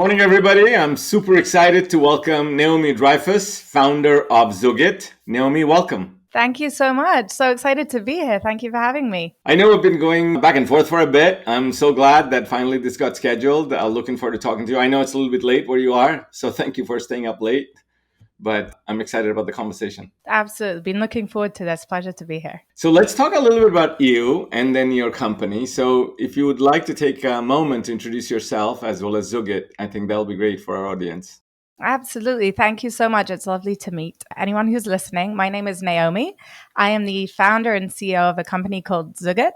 Morning, everybody. I'm super excited to welcome Naomi Dreifuss, founder of Zugit. Naomi, welcome. Thank you so much. So excited to be here. Thank you for having me. I know we've been going back and forth for a bit. I'm so glad that finally this got scheduled. Looking forward to talking to you. I know it's a little bit late where you are, so thank you for staying up late. But I'm excited about the conversation. Absolutely. Been looking forward to this. Pleasure to be here. So let's talk a little bit about you and then your company. So if you would like to take a moment to introduce yourself as well as Zugit, I think that'll be great for our audience. Absolutely. Thank you so much. It's lovely to meet anyone who's listening. My name is Naomi. I am the founder and CEO of a company called Zugit.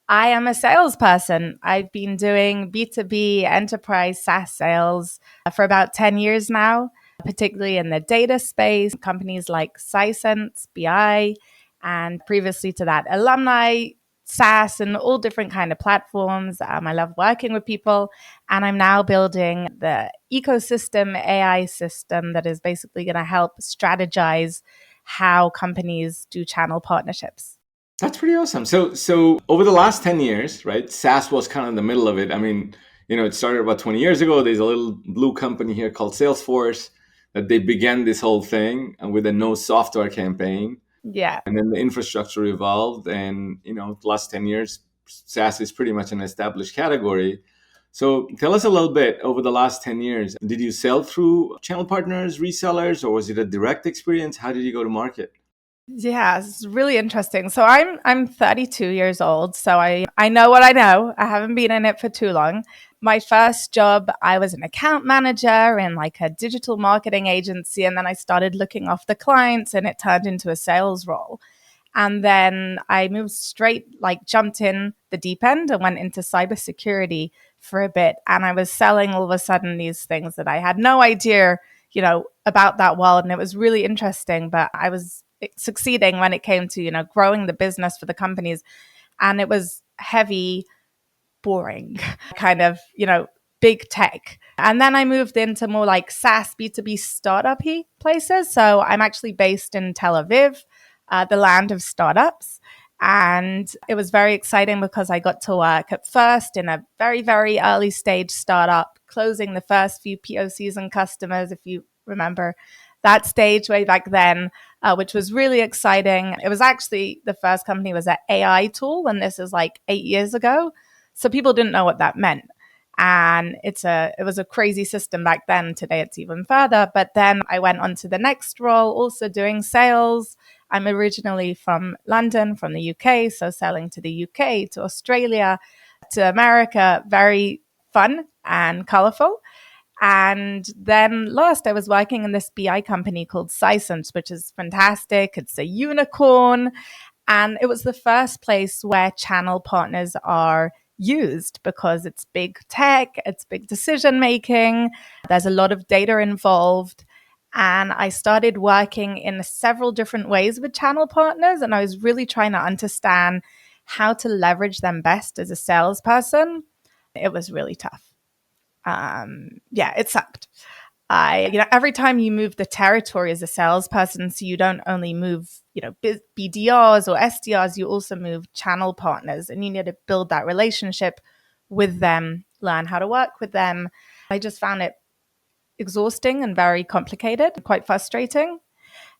I am a salesperson. I've been doing B2B enterprise SaaS sales for about 10 years now, particularly in the data space, companies like Sisense, BI, and previously to that, alumni, SaaS, and all different kind of platforms. I love working with people, and I'm now building the ecosystem AI system that is basically going to help strategize how companies do channel partnerships. That's pretty awesome. So over the last 10 years, right, SaaS was kind of in the middle of it. I mean, it started about 20 years ago. There's a little blue company here called Salesforce that they began this whole thing with a no software campaign. Yeah. And then the infrastructure evolved. And, the last 10 years, SaaS is pretty much an established category. So tell us a little bit over the last 10 years. Did you sell through channel partners, resellers, or was it a direct experience? How did you go to market? Yeah, it's really interesting. So I'm 32 years old, so I know what I know. I haven't been in it for too long. My first job, I was an account manager in like a digital marketing agency, and then I started looking after clients and it turned into a sales role. And then I moved straight, jumped in the deep end and went into cybersecurity for a bit. And I was selling all of a sudden these things that I had no idea, about that world. And it was really interesting, but I was succeeding when it came to, growing the business for the companies. And it was heavy, boring, kind of, big tech. And then I moved into more like SaaS B2B startup-y places. So I'm actually based in Tel Aviv, the land of startups. And it was very exciting because I got to work at first in a very, very early stage startup, closing the first few POCs and customers, if you remember that stage way back then, which was really exciting. It was actually the first company was an AI tool, and this is like 8 years ago. So people didn't know what that meant. And it was a crazy system back then. Today it's even further. But then I went on to the next role, also doing sales. I'm originally from London, from the UK. So selling to the UK, to Australia, to America, very fun and colorful. And then last, I was working in this BI company called Sisense, which is fantastic. It's a unicorn. And it was the first place where channel partners are used because it's big tech, it's big decision making, there's a lot of data involved. And I started working in several different ways with channel partners, and I was really trying to understand how to leverage them best as a salesperson. It was really tough. It sucked. Every time you move the territory as a salesperson, so you don't only move, BDRs or SDRs, you also move channel partners, and you need to build that relationship with them, learn how to work with them. I just found it exhausting and very complicated, quite frustrating.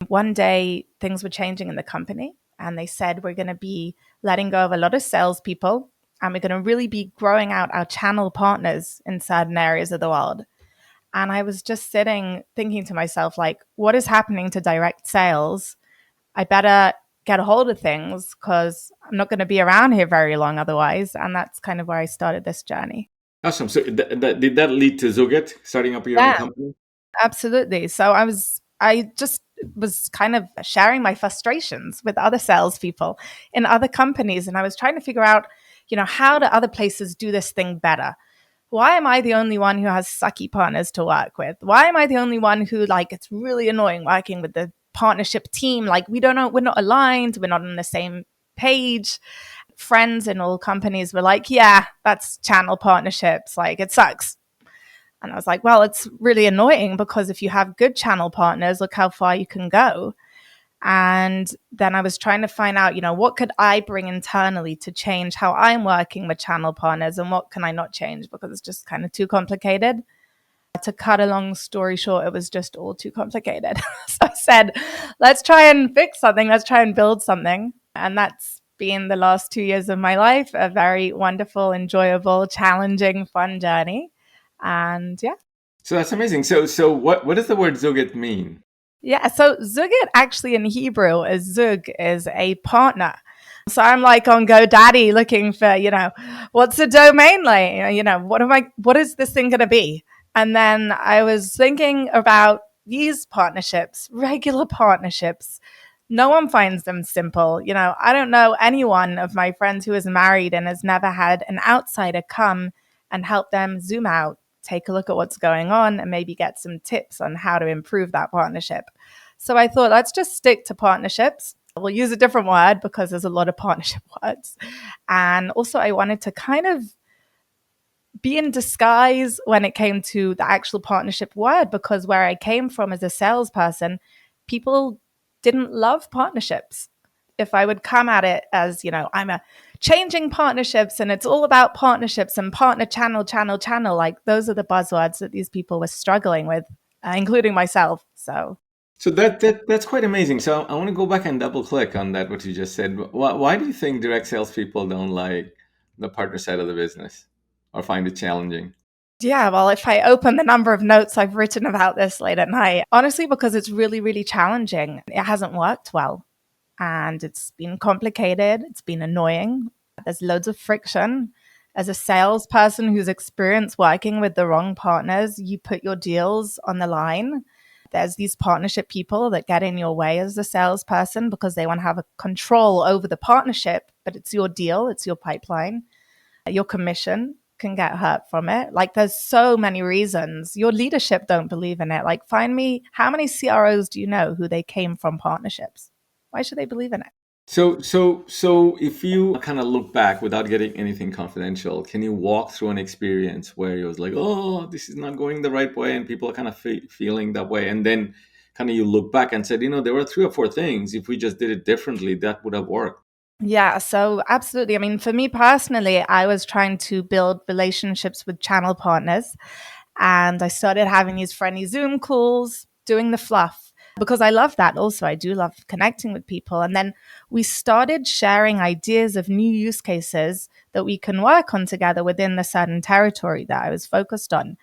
One day, things were changing in the company, and they said, we're going to be letting go of a lot of salespeople, and we're going to really be growing out our channel partners in certain areas of the world. And I was just sitting thinking to myself, what is happening to direct sales? I better get a hold of things because I'm not going to be around here very long otherwise. And that's kind of where I started this journey. Awesome. So did that lead to Zugit, starting up your own company? Absolutely. So I just was kind of sharing my frustrations with other salespeople in other companies. And I was trying to figure out, how do other places do this thing better? Why am I the only one who has sucky partners to work with? Why am I the only one who it's really annoying working with the partnership team? We don't know, we're not aligned. We're not on the same page. Friends in all companies were like, yeah, that's channel partnerships. It sucks. And I was like, well, it's really annoying because if you have good channel partners, look how far you can go. And then I was trying to find out, what could I bring internally to change how I'm working with channel partners and what can I not change because it's just kind of too complicated. To cut a long story short, it was just all too complicated. So I said, let's try and fix something. Let's try and build something. And that's been the last 2 years of my life, a very wonderful, enjoyable, challenging, fun journey. And yeah. So that's amazing. So what does the word Zugit mean? Yeah, so Zugit actually in Hebrew is Zug is a partner. So I'm like on GoDaddy looking for, what's the domain name? What is this thing going to be? And then I was thinking about these partnerships, regular partnerships. No one finds them simple. I don't know anyone of my friends who is married and has never had an outsider come and help them zoom out, take a look at what's going on, and maybe get some tips on how to improve that partnership. So I thought, let's just stick to partnerships. We'll use a different word because there's a lot of partnership words. And also I wanted to kind of be in disguise when it came to the actual partnership word, because where I came from as a salesperson, people didn't love partnerships. If I would come at it as, I'm a changing partnerships and it's all about partnerships and partner channel, like those are the buzzwords that these people were struggling with, including myself. So that's quite amazing. So I want to go back and double click on that, what you just said. Why do you think direct salespeople don't like the partner side of the business or find it challenging? Yeah, well, if I open the number of notes I've written about this late at night, honestly, because it's really, really challenging. It hasn't worked well and it's been complicated. It's been annoying. There's loads of friction. As a salesperson who's experienced working with the wrong partners, you put your deals on the line. There's these partnership people that get in your way as a salesperson because they want to have a control over the partnership, but it's your deal, it's your pipeline. Your commission can get hurt from it. Like there's so many reasons. Your leadership don't believe in it. Like find me, how many CROs do you know who they came from partnerships? Why should they believe in it? So if you kind of look back without getting anything confidential, can you walk through an experience where it was like, oh, this is not going the right way, and people are kind of feeling that way, and then kind of you look back and said, there were 3 or 4 things. If we just did it differently, that would have worked. Yeah, so absolutely. I mean, for me personally, I was trying to build relationships with channel partners, and I started having these friendly Zoom calls, doing the fluff because I love that. Also, I do love connecting with people. And then we started sharing ideas of new use cases that we can work on together within the certain territory that I was focused on.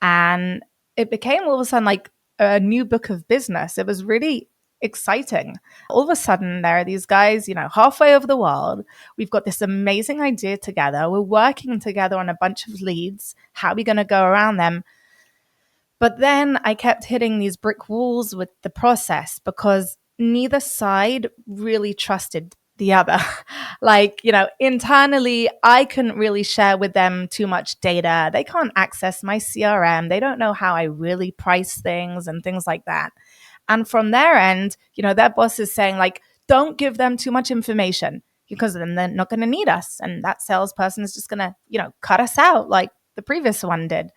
And it became all of a sudden like a new book of business. It was really exciting. All of a sudden, there are these guys, halfway over the world. We've got this amazing idea together. We're working together on a bunch of leads. How are we going to go around them? But then I kept hitting these brick walls with the process because neither side really trusted the other. Internally, I couldn't really share with them too much data. They can't access my CRM. They don't know how I really price things and things like that. And from their end, their boss is saying, like, don't give them too much information because then they're not going to need us. And that salesperson is just going to, cut us out like the previous one did.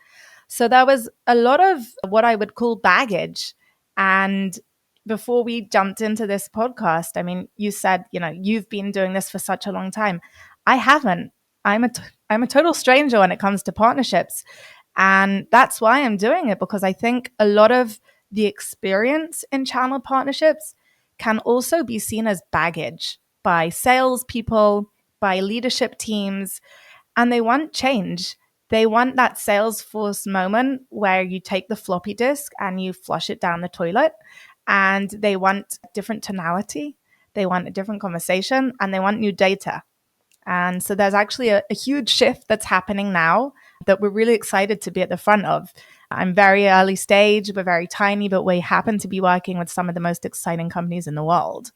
So there was a lot of what I would call baggage. And before we jumped into this podcast, I mean, you said, you've been doing this for such a long time. I haven't. I'm a total stranger when it comes to partnerships. And that's why I'm doing it, because I think a lot of the experience in channel partnerships can also be seen as baggage by salespeople, by leadership teams, and they want change. They want that Salesforce moment where you take the floppy disk and you flush it down the toilet, and they want different tonality. They want a different conversation, and they want new data. And so there's actually a huge shift that's happening now that we're really excited to be at the front of. I'm very early stage, we're very tiny, but we happen to be working with some of the most exciting companies in the world.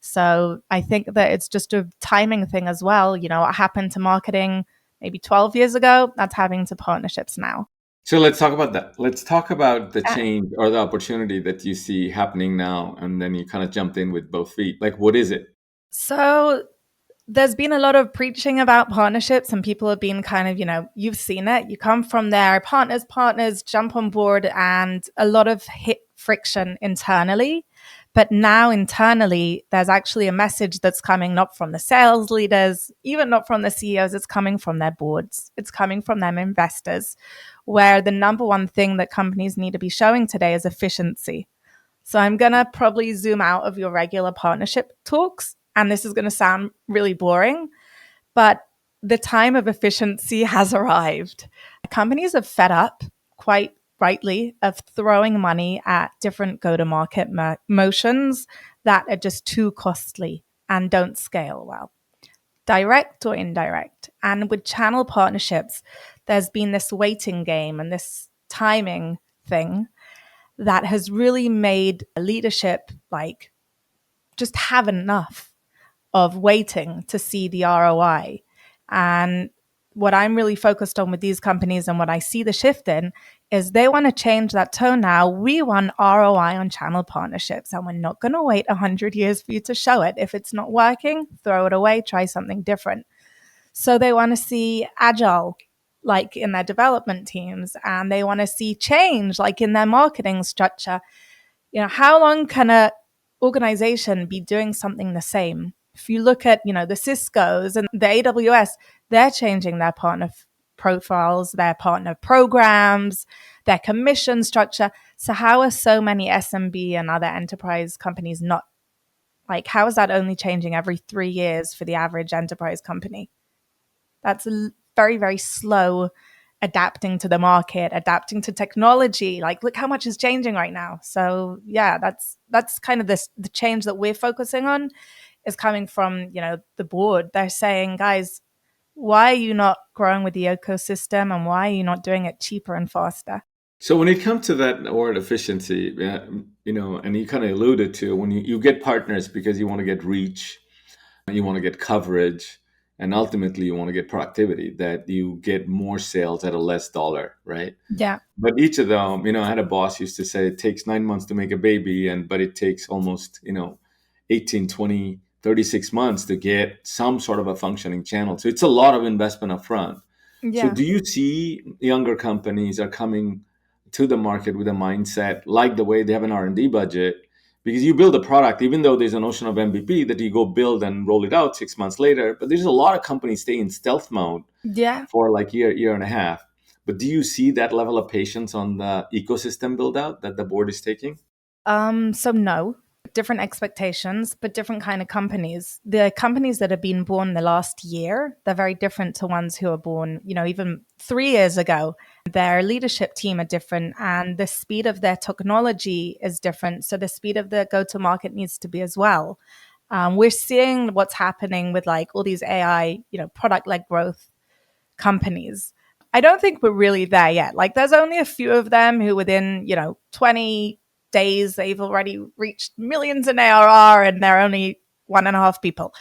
So I think that it's just a timing thing as well. What happened to marketing maybe 12 years ago, that's having to partnerships now. So let's talk about that. Let's talk about the change or the opportunity that you see happening now. And then you kind of jumped in with both feet. Like, what is it? So there's been a lot of preaching about partnerships, and people have been kind of, you've seen it. You come from there, partners jump on board, and a lot of hit friction internally But now internally, there's actually a message that's coming not from the sales leaders, even not from the CEOs, it's coming from their boards, it's coming from them investors, where the number one thing that companies need to be showing today is efficiency. So I'm going to probably zoom out of your regular partnership talks, and this is going to sound really boring, but the time of efficiency has arrived. Companies are fed up, quite rightly, of throwing money at different go-to-market motions that are just too costly and don't scale well, direct or indirect. And with channel partnerships, there's been this waiting game and this timing thing that has really made leadership like just have enough of waiting to see the ROI. And what I'm really focused on with these companies and what I see the shift in is they want to change that tone now. We want ROI on channel partnerships, and we're not going to wait 100 years for you to show it. If it's not working, throw it away, try something different. So they want to see Agile like in their development teams, and they want to see change like in their marketing structure. How long can a organization be doing something the same? If you look at, the Cisco's and the AWS, they're changing their partner profiles, their partner programs, their commission structure. So how are so many SMB and other enterprise companies not? Like, how is that only changing every 3 years for the average enterprise company? That's very, very slow adapting to the market, adapting to technology. Like, look how much is changing right now. So yeah, that's kind of the change that we're focusing on is coming from, the board. They're saying, guys, why are you not growing with the ecosystem, and why are you not doing it cheaper and faster? So when it comes to that word efficiency, and you kind of alluded to when you get partners because you want to get reach, you want to get coverage, and ultimately you want to get productivity, that you get more sales at a less dollar, right? Yeah. But each of them, I had a boss used to say it takes 9 months to make a baby, but it takes almost, 18, 20, 36 months to get some sort of a functioning channel. So it's a lot of investment up front. So Yeah. do you see younger companies are coming to the market with a mindset like the way they have an R&D budget? Because you build a product, even though there's a notion of MVP that you go build and roll it out 6 months later, but there's a lot of companies stay in stealth mode Yeah. for like year and a half. But do you see that level of patience on the ecosystem build out that the board is taking? So no, different expectations, but different kind of companies. The companies that have been born the last year, they're very different to ones who are born, even 3 years ago. Their leadership team are different, and the speed of their technology is different. So the speed of the go-to-market needs to be as well. We're seeing what's happening with like all these AI, product-led growth companies. I don't think we're really there yet. Like, there's only a few of them who within, 20 days, they've already reached millions in ARR, and they're only 1.5 people.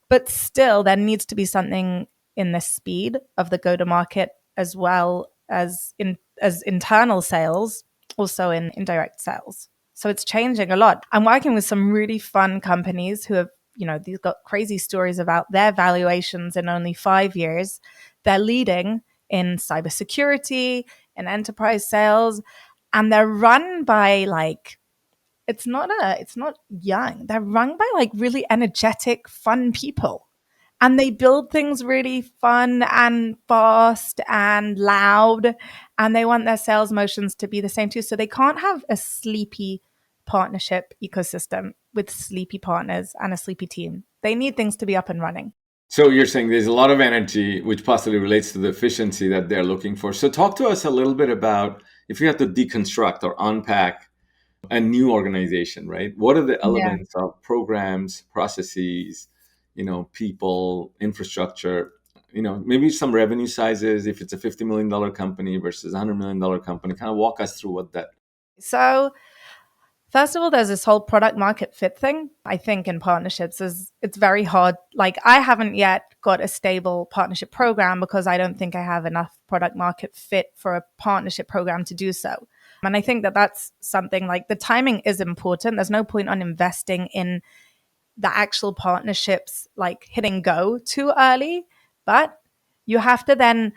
But still, there needs to be something in the speed of the go-to-market as well as internal sales, also in indirect sales. So it's changing a lot. I'm working with some really fun companies who have, these got crazy stories about their valuations in only 5 years. They're leading in cybersecurity and enterprise sales, and they're run by like it's not young. They're run by like really energetic, fun people. And they build things really fun and fast and loud. And they want their sales motions to be the same too. So they can't have a sleepy partnership ecosystem with sleepy partners and a sleepy team. They need things to be up and running. So you're saying there's a lot of energy, which possibly relates to the efficiency that they're looking for. So talk to us a little bit about if you have to deconstruct or unpack a new organization, right? What are the Yeah. elements of programs, processes, people, infrastructure, maybe some revenue sizes, if it's a $50 million company versus a $100 million company, kind of walk us through what that. So first of all, there's this whole product market fit thing. I think in partnerships it's very hard. Like, I haven't yet got a stable partnership program because I don't think I have enough product market fit for a partnership program to do so. And I think that that's something like the timing is important. There's no point on investing in the actual partnerships like hitting go too early, but you have to then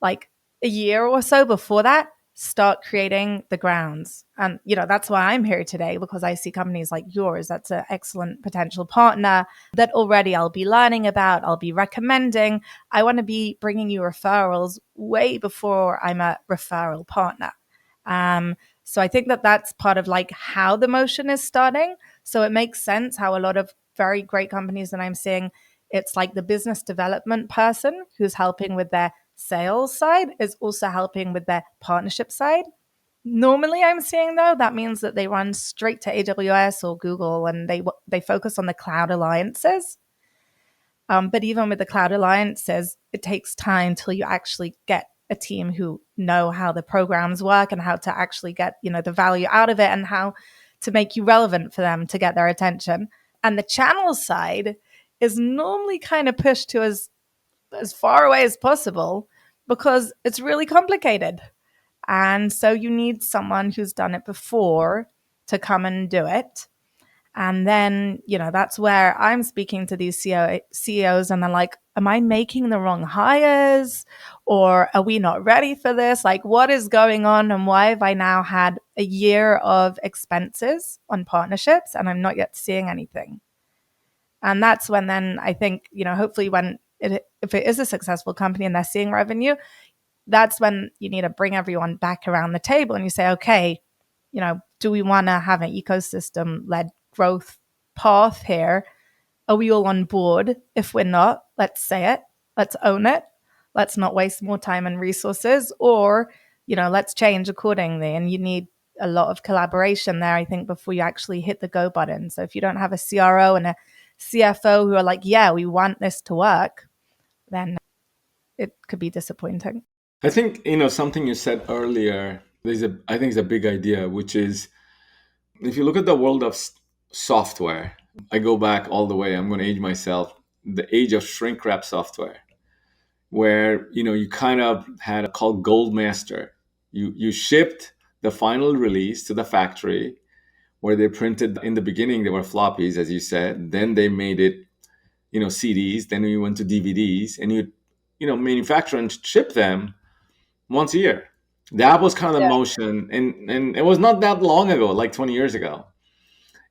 like a year or so before that start creating the grounds. And, that's why I'm here today, because I see companies like yours. That's an excellent potential partner that already I'll be learning about, I'll be recommending. I want to be bringing you referrals way before I'm a referral partner. So I think that that's part of like how the motion is starting. So it makes sense how a lot of very great companies that I'm seeing, it's like the business development person who's helping with their sales side is also helping with their partnership side. Normally, I'm seeing though that means that they run straight to AWS or Google and they focus on the cloud alliances. But even with the cloud alliances, it takes time till you actually get a team who know how the programs work and how to actually get the value out of it and how to make you relevant for them to get their attention. And the channel side is normally kind of pushed to as far away as possible because it's really complicated. And so you need someone who's done it before to come and do it. And then, that's where I'm speaking to these CEOs and they're like, am I making the wrong hires? Or are we not ready for this? Like, what is going on? And why have I now had a year of expenses on partnerships and I'm not yet seeing anything? And that's when then I think, hopefully if it is a successful company and they're seeing revenue, that's when you need to bring everyone back around the table and you say, okay, do we want to have an ecosystem-led growth path here? Are we all on board? If we're not, let's say it. Let's own it. Let's not waste more time and resources, or, let's change accordingly. And you need a lot of collaboration there, I think, before you actually hit the go button. So if you don't have a CRO and a CFO who are like, yeah, we want this to work, then it could be disappointing. I think, something you said earlier, I think it's a big idea, which is if you look at the world of software, I go back all the way, I'm going to age myself, the age of shrink wrap software, where, you kind of had a called Gold Master. You shipped the final release to the factory where they printed. In the beginning, they were floppies, as you said. Then they made it, CDs. Then we went to DVDs and you manufacture and ship them once a year. That was kind of the motion. And it was not that long ago, like 20 years ago.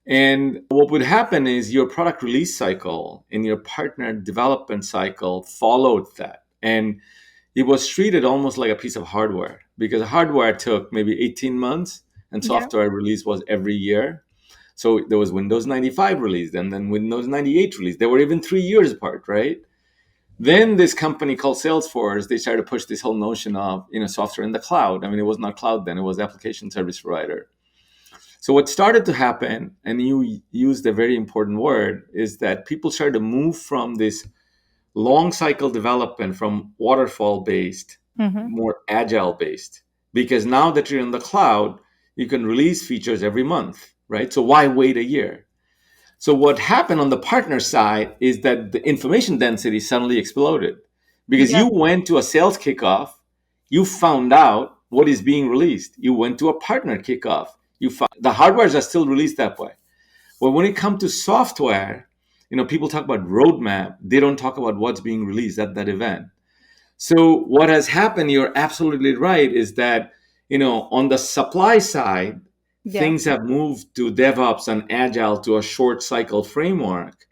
And what would happen is your product release cycle and your partner development cycle followed that. And it was treated almost like a piece of hardware because hardware took maybe 18 months and software release was every year. So there was Windows 95 release and then Windows 98 release. They were even 3 years apart, right? Then this company called Salesforce, they started to push this whole notion of, software in the cloud. I mean, it was not cloud then, it was application service provider. So what started to happen, and you used a very important word, is that people started to move from this long cycle development from waterfall based, more agile based. Because now that you're in the cloud, you can release features every month, right? So why wait a year? So what happened on the partner side is that the information density suddenly exploded because you went to a sales kickoff, you found out what is being released. You went to a partner kickoff, you found the hardwares are still released that way. But when it comes to software, people talk about roadmap. They don't talk about what's being released at that event. So what has happened, you're absolutely right, is that, on the supply side, things have moved to DevOps and Agile to a short cycle framework.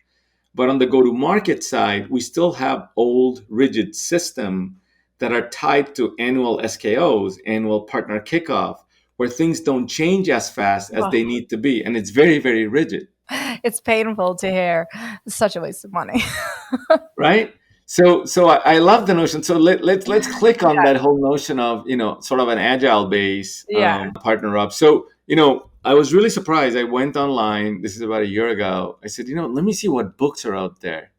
But on the go-to-market side, we still have old rigid system that are tied to annual SKOs, annual partner kickoff, where things don't change as fast as they need to be. And it's very, very rigid. It's painful to hear. It's such a waste of money. Right? So I love the notion. So let's click on that whole notion of, sort of an agile base partner up. So, I was really surprised. I went online. This is about a year ago. I said, let me see what books are out there.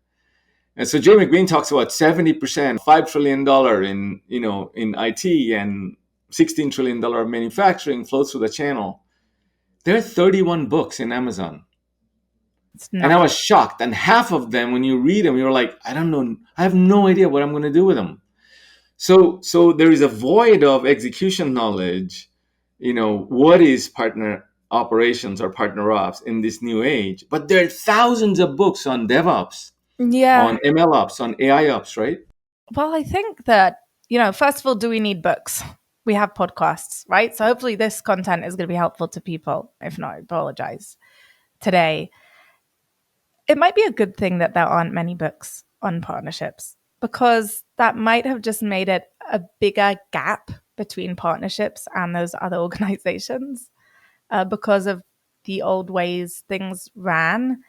And so Jay McBain talks about 70%, $5 trillion in IT and $16 trillion manufacturing flows through the channel. There are 31 books in Amazon. And I was shocked. And half of them, when you read them, you're like, I don't know. I have no idea what I'm going to do with them. So there is a void of execution knowledge. What is partner operations or partner ops in this new age? But there are thousands of books on DevOps, on ML ops, on AI ops, right? Well, I think that, first of all, do we need books? we have podcasts, right? So hopefully this content is going to be helpful to people. If not, I apologize. Today, it might be a good thing that there aren't many books on partnerships, because that might have just made it a bigger gap between partnerships and those other organizations, because of the old ways things ran.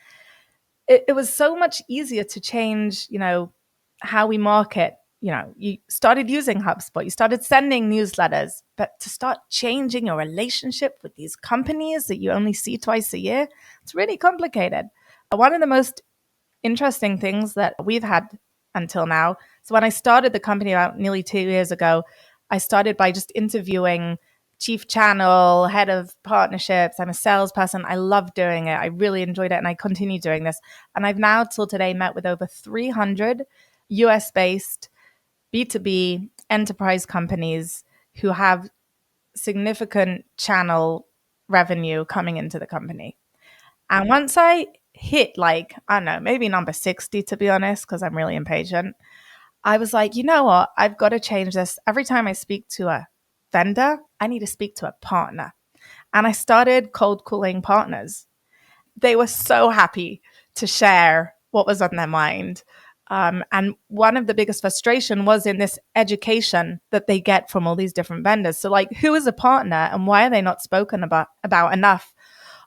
It was so much easier to change, how we market. You started using HubSpot, you started sending newsletters, but to start changing your relationship with these companies that you only see twice a year, it's really complicated. One of the most interesting things that we've had until now. So when I started the company about nearly 2 years ago, I started by just interviewing chief channel, head of partnerships. I'm a salesperson. I love doing it. I really enjoyed it, and I continue doing this. And I've now till today met with over 300 US based B2B enterprise companies who have significant channel revenue coming into the company. And once I hit, like, I don't know, maybe number 60, to be honest, because I'm really impatient, I was like, you know what? I've got to change this. Every time I speak to a vendor, I need to speak to a partner. And I started cold calling partners. They were so happy to share what was on their mind. And one of the biggest frustration was in this education that they get from all these different vendors. So, like, who is a partner and why are they not spoken about enough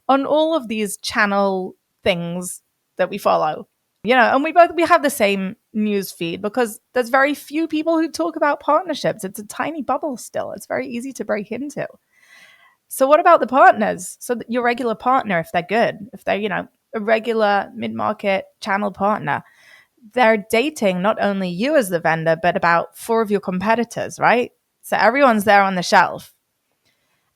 on all of these channel things that we follow? And we have the same news feed, because there's very few people who talk about partnerships. It's a tiny bubble still. It's very easy to break into. So what about the partners? So your regular partner, if they're good, if they're, a regular mid-market channel partner, they're dating not only you as the vendor, but about 4 of your competitors, right? So everyone's there on the shelf.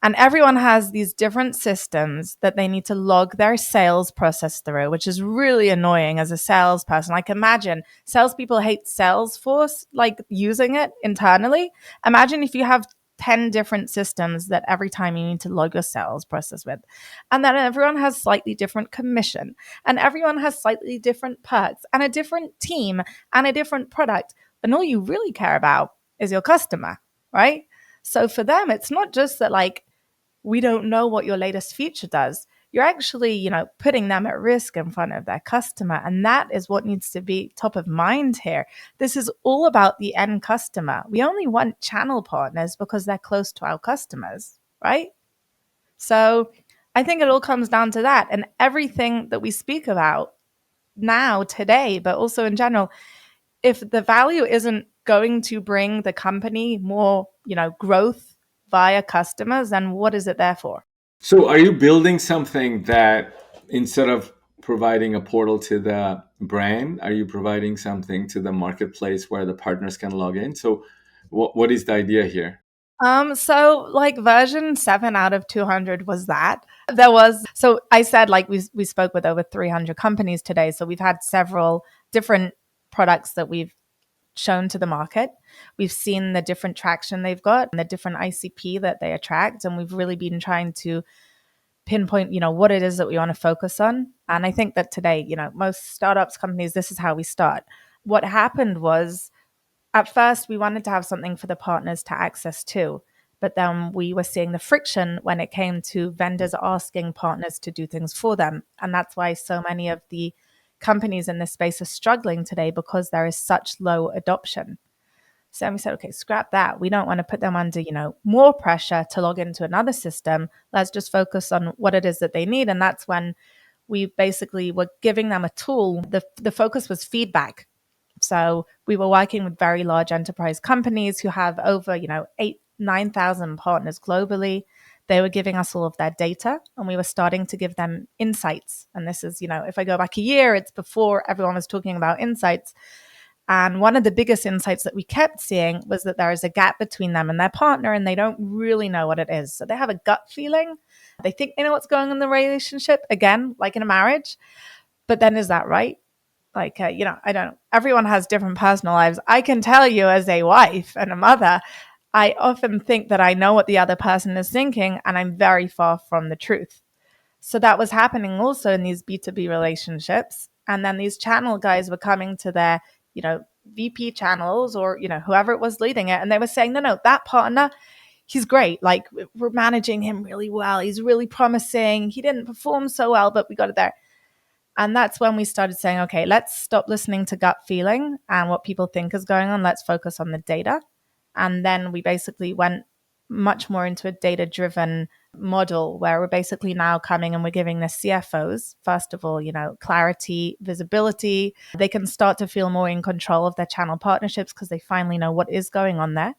And everyone has these different systems that they need to log their sales process through, which is really annoying as a salesperson. Like, imagine salespeople hate Salesforce, like using it internally. Imagine if you have 10 different systems that every time you need to log your sales process with. And then everyone has slightly different commission, and everyone has slightly different perks, and a different team, and a different product. And all you really care about is your customer, right? So for them, it's not just that, like, we don't know what your latest feature does. You're actually, putting them at risk in front of their customer. And that is what needs to be top of mind here. This is all about the end customer. We only want channel partners because they're close to our customers, right? So I think it all comes down to that. And everything that we speak about now, today, but also in general, if the value isn't going to bring the company more, growth via customers, then what is it there for? So are you building something that, instead of providing a portal to the brand, are you providing something to the marketplace where the partners can log in? So what is the idea here? So like version 7 out of 200 was that. So I said, like, we spoke with over 300 companies today. So we've had several different products that we've shown to the market. We've seen the different traction they've got and the different ICP that they attract. And we've really been trying to pinpoint, what it is that we want to focus on. And I think that today, most startups, companies, this is how we start. What happened was, at first, we wanted to have something for the partners to access too. But then we were seeing the friction when it came to vendors asking partners to do things for them. And that's why so many of the companies in this space are struggling today, because there is such low adoption. So we said, okay, scrap that. We don't want to put them under, more pressure to log into another system. Let's just focus on what it is that they need. And that's when we basically were giving them a tool. The focus was feedback. So we were working with very large enterprise companies who have over, 9,000 partners globally. They were giving us all of their data, and we were starting to give them insights. And this is, if I go back a year, it's before everyone was talking about insights. And one of the biggest insights that we kept seeing was that there is a gap between them and their partner, and they don't really know what it is. So they have a gut feeling. They think they know what's going on in the relationship, again, like in a marriage. But then, is that right? Like, I don't know. Everyone has different personal lives. I can tell you, as a wife and a mother, I often think that I know what the other person is thinking, and I'm very far from the truth. So that was happening also in these B2B relationships. And then these channel guys were coming to their, VP channels, or, whoever it was leading it. And they were saying, no, that partner, he's great. Like, we're managing him really well. He's really promising. He didn't perform so well, but we got it there. And that's when we started saying, okay, let's stop listening to gut feeling and what people think is going on. Let's focus on the data. And then we basically went much more into a data driven model where we're basically now coming and we're giving the CFOs, first of all, clarity, visibility. They can start to feel more in control of their channel partnerships because they finally know what is going on there.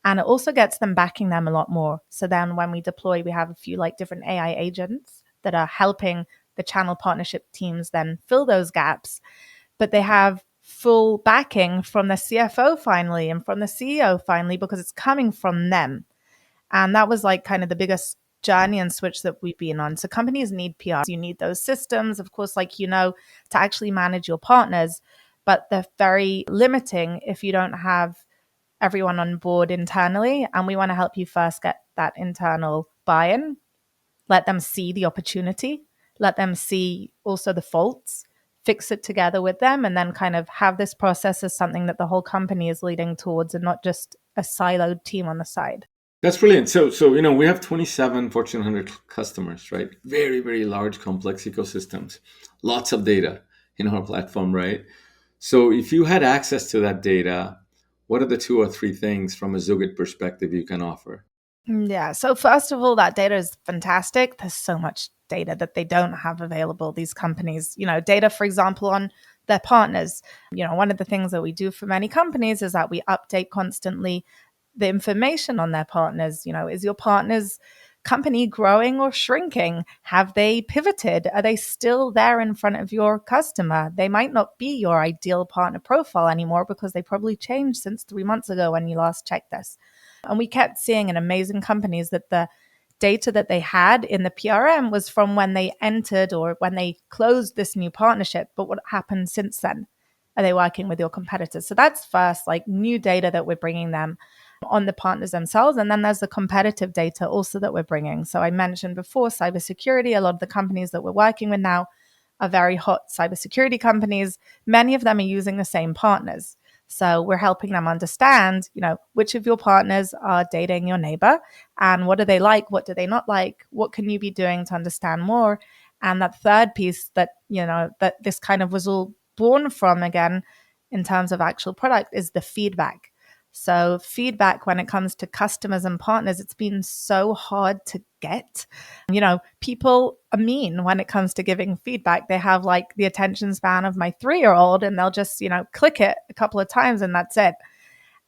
And it also gets them backing them a lot more. So then when we deploy, we have a few like different AI agents that are helping the channel partnership teams then fill those gaps, but they have full backing from the CFO finally and from the CEO finally because it's coming from them. And that was like kind of the biggest journey and switch that we've been on. So companies need PR. You need those systems, of course, to actually manage your partners, but they're very limiting if you don't have everyone on board internally. And we want to help you first get that internal buy-in, let them see the opportunity, let them see also the faults, fix it together with them, and then kind of have this process as something that the whole company is leading towards and not just a siloed team on the side. That's brilliant. So we have 27 Fortune 100 customers, right? Very, very large, complex ecosystems, lots of data in our platform, right? So if you had access to that data, what are the 2 or 3 things from a Zugit perspective you can offer? Yeah. So first of all, that data is fantastic. There's so much data that they don't have available, these companies, data, for example, on their partners. One of the things that we do for many companies is that we update constantly the information on their partners. Is your partner's company growing or shrinking? Have they pivoted? Are they still there in front of your customer? They might not be your ideal partner profile anymore because they probably changed since 3 months ago when you last checked this. And we kept seeing in amazing companies that the data that they had in the PRM was from when they entered or when they closed this new partnership. But what happened since then? Are they working with your competitors? So that's first, like new data that we're bringing them on the partners themselves. And then there's the competitive data also that we're bringing. So I mentioned before, cybersecurity. A lot of the companies that we're working with now are very hot cybersecurity companies. Many of them are using the same partners. So we're helping them understand, which of your partners are dating your neighbor and what do they like? What do they not like? What can you be doing to understand more? And that third piece that this kind of was all born from, again, in terms of actual product, is the feedback. So feedback when it comes to customers and partners, it's been so hard to get. People are mean when it comes to giving feedback. They have like the attention span of my 3-year-old and they'll just, click it a couple of times and that's it.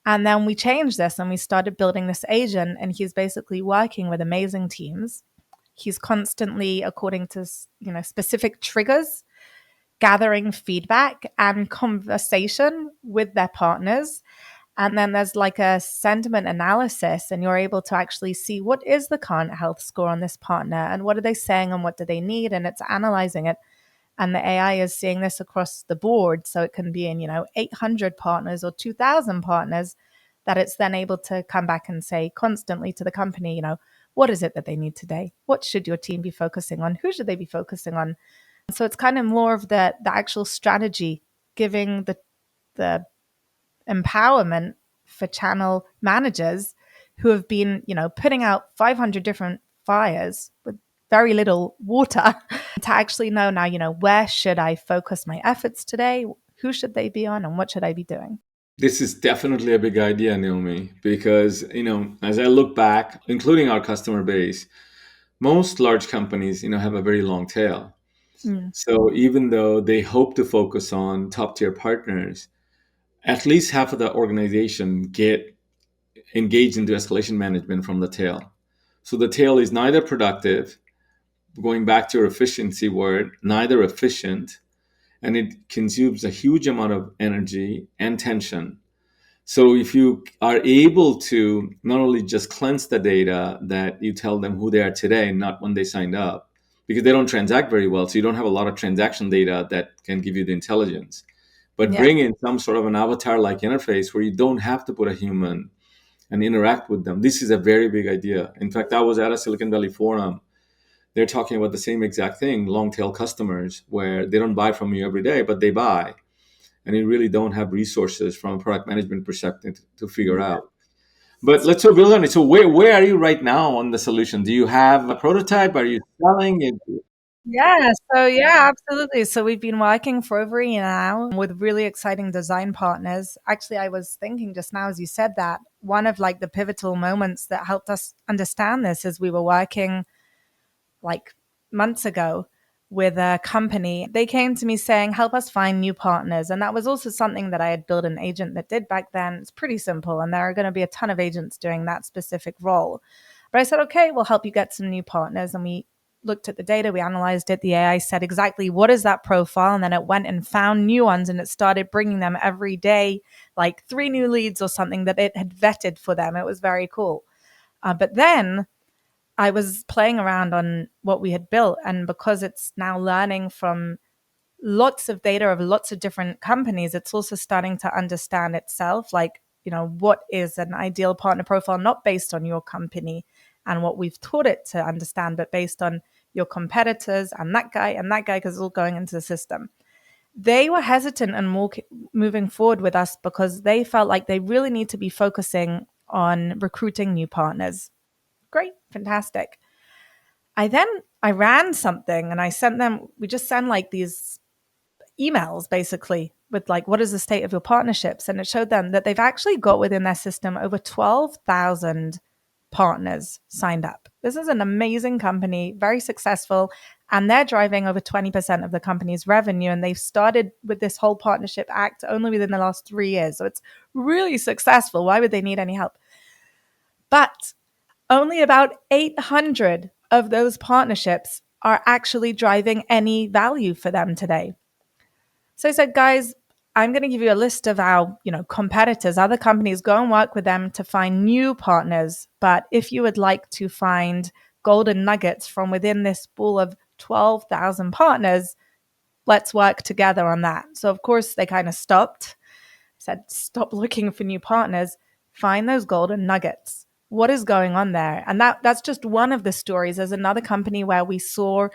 And then we changed this and we started building this agent, and he's basically working with amazing teams. He's constantly, according to, specific triggers, gathering feedback and conversation with their partners. And then there's like a sentiment analysis, and you're able to actually see what is the current health score on this partner and what are they saying and what do they need. And it's analyzing it. And the AI is seeing this across the board. So it can be in, 800 partners or 2,000 partners, that it's then able to come back and say constantly to the company, what is it that they need today? What should your team be focusing on? Who should they be focusing on? So it's kind of more of the actual strategy, giving the empowerment for channel managers who have been, putting out 500 different fires with very little water to actually know now, where should I focus my efforts today? Who should they be on and what should I be doing? This is definitely a big idea, Naomi, because, as I look back, including our customer base, most large companies, have a very long tail. So even though they hope to focus on top tier partners, at least half of the organization get engaged into escalation management from the tail. So the tail is neither productive, going back to your efficiency word, neither efficient, and it consumes a huge amount of energy and tension. So if you are able to not only just cleanse the data that you tell them who they are today, not when they signed up, because they don't transact very well, so you don't have a lot of transaction data that can give you the intelligence, but bring in some sort of an avatar-like interface where you don't have to put a human and interact with them. This is a very big idea. In fact, I was at a Silicon Valley forum. They're talking about the same exact thing, long tail customers, where they don't buy from you every day, but they buy. And you really don't have resources from a product management perspective to figure out. But let's build on it. So where are you right now on the solution? Do you have a prototype? Are you selling it? Yeah, absolutely. So we've been working for over a year now with really exciting design partners. Actually, I was thinking just now as you said that, one of like the pivotal moments that helped us understand this is we were working like months ago with a company. They came to me saying, help us find new partners. And that was also something that I had built an agent that did back then. It's pretty simple. And there are going to be a ton of agents doing that specific role. But I said, okay, we'll help you get some new partners. And we looked at the data, we analyzed it. The AI said exactly what is that profile. And then it went and found new ones and it started bringing them every day, like 3 new leads or something that it had vetted for them. It was very cool. But then I was playing around on what we had built. And because it's now learning from lots of data of lots of different companies, it's also starting to understand itself. Like, what is an ideal partner profile, not based on your company and what we've taught it to understand, but based on your competitors and that guy, because it's all going into the system. They were hesitant and more moving forward with us because they felt like they really need to be focusing on recruiting new partners. Great, fantastic. I ran something and I sent them, we just send like these emails basically with like, what is the state of your partnerships? And it showed them that they've actually got within their system over 12,000 partners signed up. This is an amazing company, very successful, and they're driving over 20% of the company's revenue. And they've started with this whole partnership act only within the last 3 years. So it's really successful. Why would they need any help? But only about 800 of those partnerships are actually driving any value for them today. So I said, guys, I'm going to give you a list of our, competitors, other companies. Go and work with them to find new partners. But if you would like to find golden nuggets from within this pool of 12,000 partners, let's work together on that. So of course they kind of stopped, said, stop looking for new partners, find those golden nuggets. What is going on there? And that's just one of the stories. There's another company where we saw,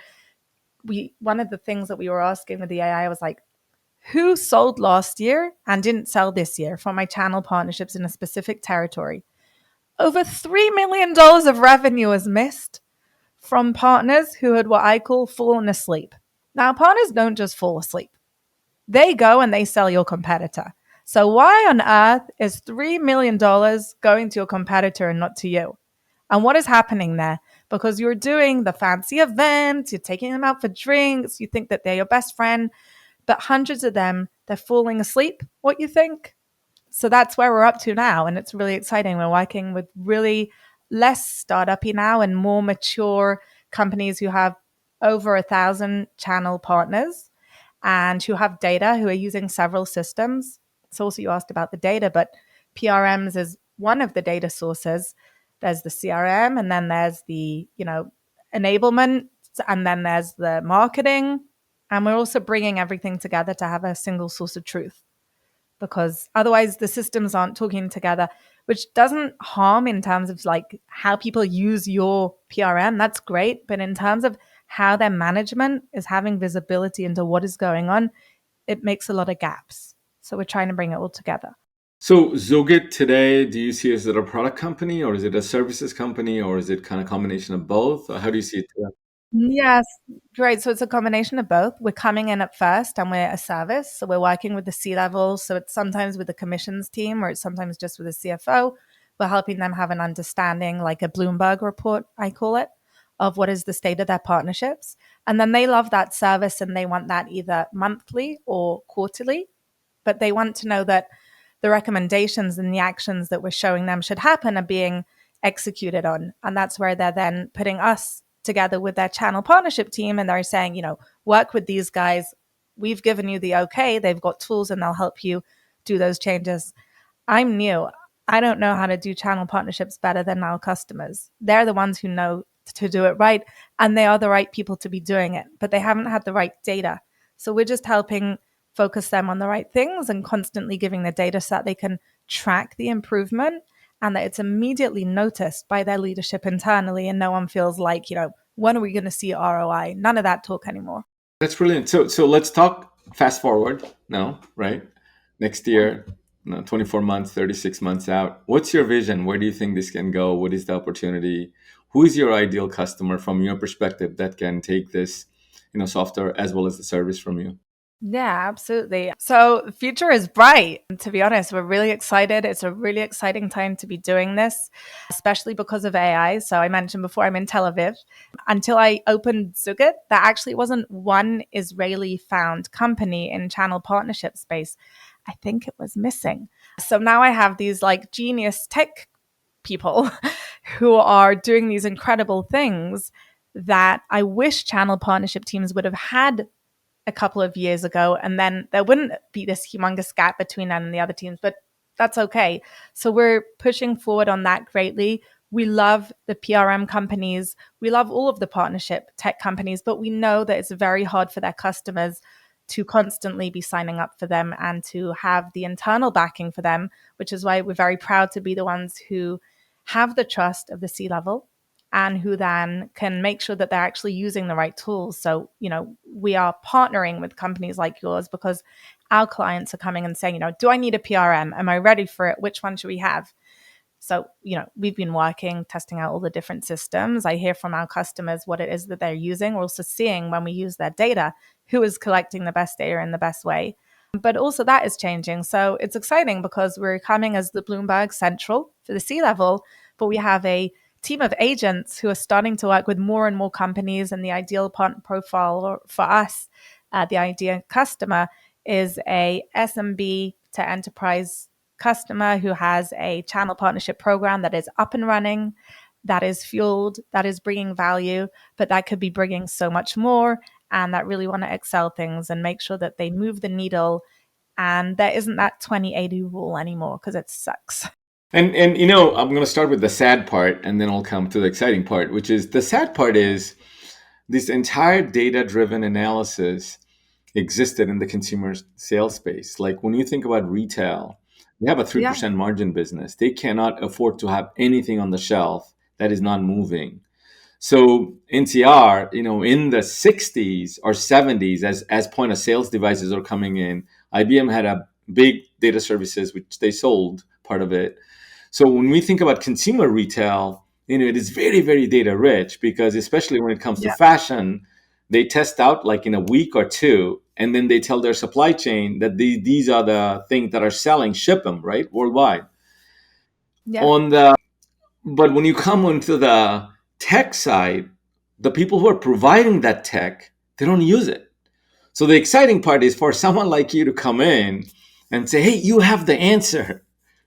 one of the things that we were asking with the AI was like, who sold last year and didn't sell this year for my channel partnerships in a specific territory? Over $3 million of revenue was missed from partners who had what I call fallen asleep. Now, partners don't just fall asleep. They go and they sell your competitor. So why on earth is $3 million going to your competitor and not to you? And what is happening there? Because you're doing the fancy events, you're taking them out for drinks, you think that they're your best friend, but hundreds of them, they're falling asleep. What you think? So that's where we're up to now. And it's really exciting. We're working with really less startup-y now and more mature companies who have over 1,000 channel partners and who have data, who are using several systems. So also you asked about the data, but PRMs is one of the data sources. There's the CRM, and then there's the, enablement, and then there's the marketing. And we're also bringing everything together to have a single source of truth, because otherwise the systems aren't talking together, which doesn't harm in terms of like how people use your PRM. That's great. But in terms of how their management is having visibility into what is going on, it makes a lot of gaps. So we're trying to bring it all together. So Zugit today, do you see it as a product company or is it a services company or is it kind of combination of both? Or how do you see it today? Yes, great. So it's a combination of both. We're coming in at first and we're a service. So we're working with the C-level. So it's sometimes with the commissions team or it's sometimes just with the CFO. We're helping them have an understanding, like a Bloomberg report, I call it, of what is the state of their partnerships. And then they love that service and they want that either monthly or quarterly. But they want to know that the recommendations and the actions that we're showing them should happen are being executed on. And that's where they're then putting us together with their channel partnership team. And they're saying, work with these guys. We've given you the okay. They've got tools and they'll help you do those changes. I'm new. I don't know how to do channel partnerships better than our customers. They're the ones who know to do it right. And they are the right people to be doing it, but they haven't had the right data. So we're just helping focus them on the right things and constantly giving the data so that they can track the improvement and that it's immediately noticed by their leadership internally and no one feels like, when are we going to see ROI? None of that talk anymore. That's brilliant. So let's talk fast forward now, right? Next year. 24 months, 36 months out? What's your vision? Where do you think this can go? What is the opportunity? Who is your ideal customer from your perspective that can take this, software as well as the service from you? Yeah, absolutely. So the future is bright. To be honest, we're really excited. It's a really exciting time to be doing this, especially because of AI. So I mentioned before, I'm in Tel Aviv. Until I opened Zugit, there actually wasn't one Israeli found company in channel partnership space. I think it was missing. So now I have these like genius tech people who are doing these incredible things that I wish channel partnership teams would have had a couple of years ago, and then there wouldn't be this humongous gap between them and the other teams, but that's okay. So we're pushing forward on that greatly. We love the PRM companies. We love all of the partnership tech companies, but we know that it's very hard for their customers to constantly be signing up for them and to have the internal backing for them, which is why we're very proud to be the ones who have the trust of the C-level and who then can make sure that they're actually using the right tools. So, we are partnering with companies like yours because our clients are coming and saying, do I need a PRM? Am I ready for it? Which one should we have? So, we've been working, testing out all the different systems. I hear from our customers what it is that they're using. We're also seeing when we use their data, who is collecting the best data in the best way. But also that is changing. So it's exciting because we're coming as the Bloomberg Central for the C-level, but we have a team of agents who are starting to work with more and more companies. And the ideal partner profile for us, the ideal customer, is a SMB to enterprise customer who has a channel partnership program that is up and running, that is fueled, that is bringing value, but that could be bringing so much more, and that really want to excel things and make sure that they move the needle. And there isn't that 20/80 rule anymore because it sucks. And I'm going to start with the sad part, and then I'll come to the exciting part, which is the sad part is this entire data-driven analysis existed in the consumer sales space. Like when you think about retail, they have a 3% margin business. They cannot afford to have anything on the shelf that is not moving. So NCR, in the 60s or 70s, as point of sales devices are coming in, IBM had a big data services, which they sold part of it. So when we think about consumer retail, it is very, very data rich because especially when it comes to fashion, they test out like in a week or two, and then they tell their supply chain that these are the things that are selling, ship them, right, worldwide. Yeah. But when you come into the tech side, the people who are providing that tech, they don't use it. So the exciting part is for someone like you to come in and say, hey, you have the answer,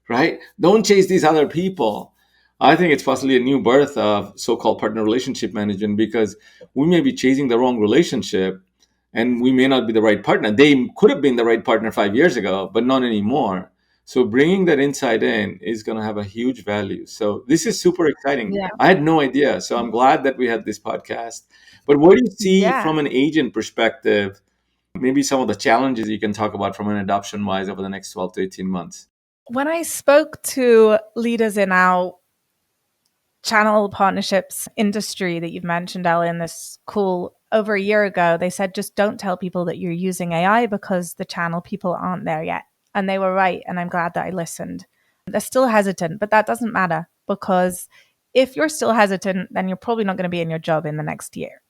right? Don't chase these other people. I think it's possibly a new birth of so-called partner relationship management because we may be chasing the wrong relationship and we may not be the right partner. They could have been the right partner 5 years ago, but not anymore. So bringing that insight in is going to have a huge value. So this is super exciting. Yeah. I had no idea. So I'm glad that we had this podcast. But what do you see Yeah. from an agent perspective? Maybe some of the challenges you can talk about from an adoption wise over the next 12 to 18 months. When I spoke to leaders in our channel partnerships industry that you've mentioned, Ellie, in this call over a year ago, they said, just don't tell people that you're using AI because the channel people aren't there yet. And they were right. And I'm glad that I listened. They're still hesitant, but that doesn't matter because if you're still hesitant, then you're probably not going to be in your job in the next year.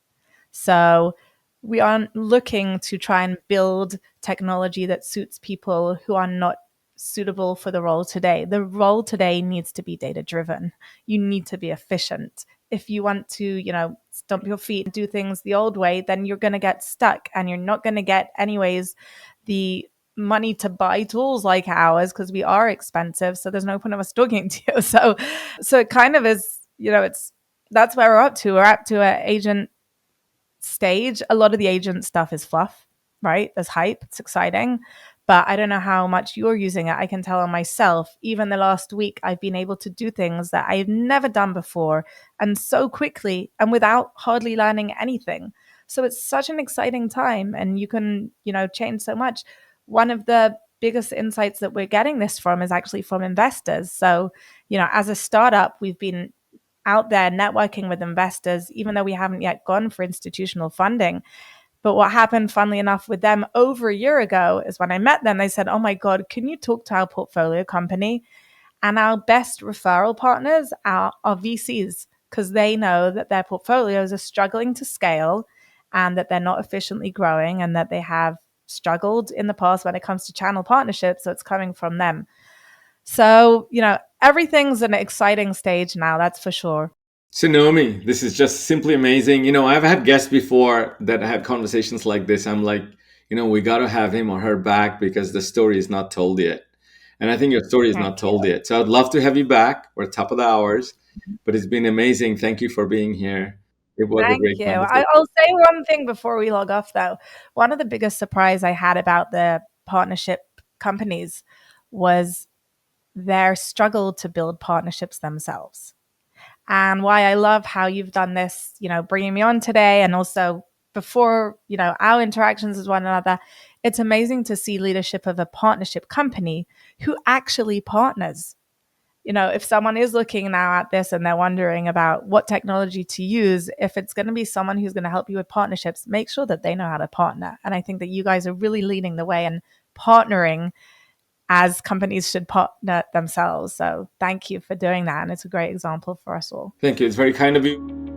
So we are looking to try and build technology that suits people who are not suitable for the role today. The role today needs to be data driven. You need to be efficient. If you want to, stomp your feet and do things the old way, then you're going to get stuck and you're not going to get anyways the money to buy tools like ours because we are expensive. So there's no point of us talking to you. So it kind of is, that's where we're up to. We're up to an agent stage. A lot of the agent stuff is fluff, right? There's hype. It's exciting. But I don't know how much you're using it. I can tell on myself, even the last week, I've been able to do things that I've never done before and so quickly and without hardly learning anything. So it's such an exciting time and you can, change so much. One of the biggest insights that we're getting this from is actually from investors. So, as a startup, we've been out there networking with investors, even though we haven't yet gone for institutional funding. But what happened, funnily enough, with them over a year ago is when I met them, they said, "Oh my God, can you talk to our portfolio company?" And our best referral partners are VCs, because they know that their portfolios are struggling to scale and that they're not efficiently growing and that they have struggled in the past when it comes to channel partnerships. So it's coming from them. So, everything's an exciting stage now, that's for sure. So Naomi, this is just simply amazing. I've had guests before that had conversations like this. I'm like, we got to have him or her back because the story is not told yet. And I think your story is not Thank you. told yet. So I'd love to have you back. We're top of the hours, but it's been amazing. Thank you for being here. It was a Thank great you. conversation. I'll say one thing before we log off, though. One of the biggest surprise I had about the partnership companies was their struggle to build partnerships themselves. And why I love how you've done this, bringing me on today, and also before, our interactions with one another, it's amazing to see leadership of a partnership company who actually partners. If someone is looking now at this and they're wondering about what technology to use, if it's going to be someone who's going to help you with partnerships, make sure that they know how to partner. And I think that you guys are really leading the way and partnering as companies should partner themselves. So thank you for doing that. And it's a great example for us all. Thank you. It's very kind of you.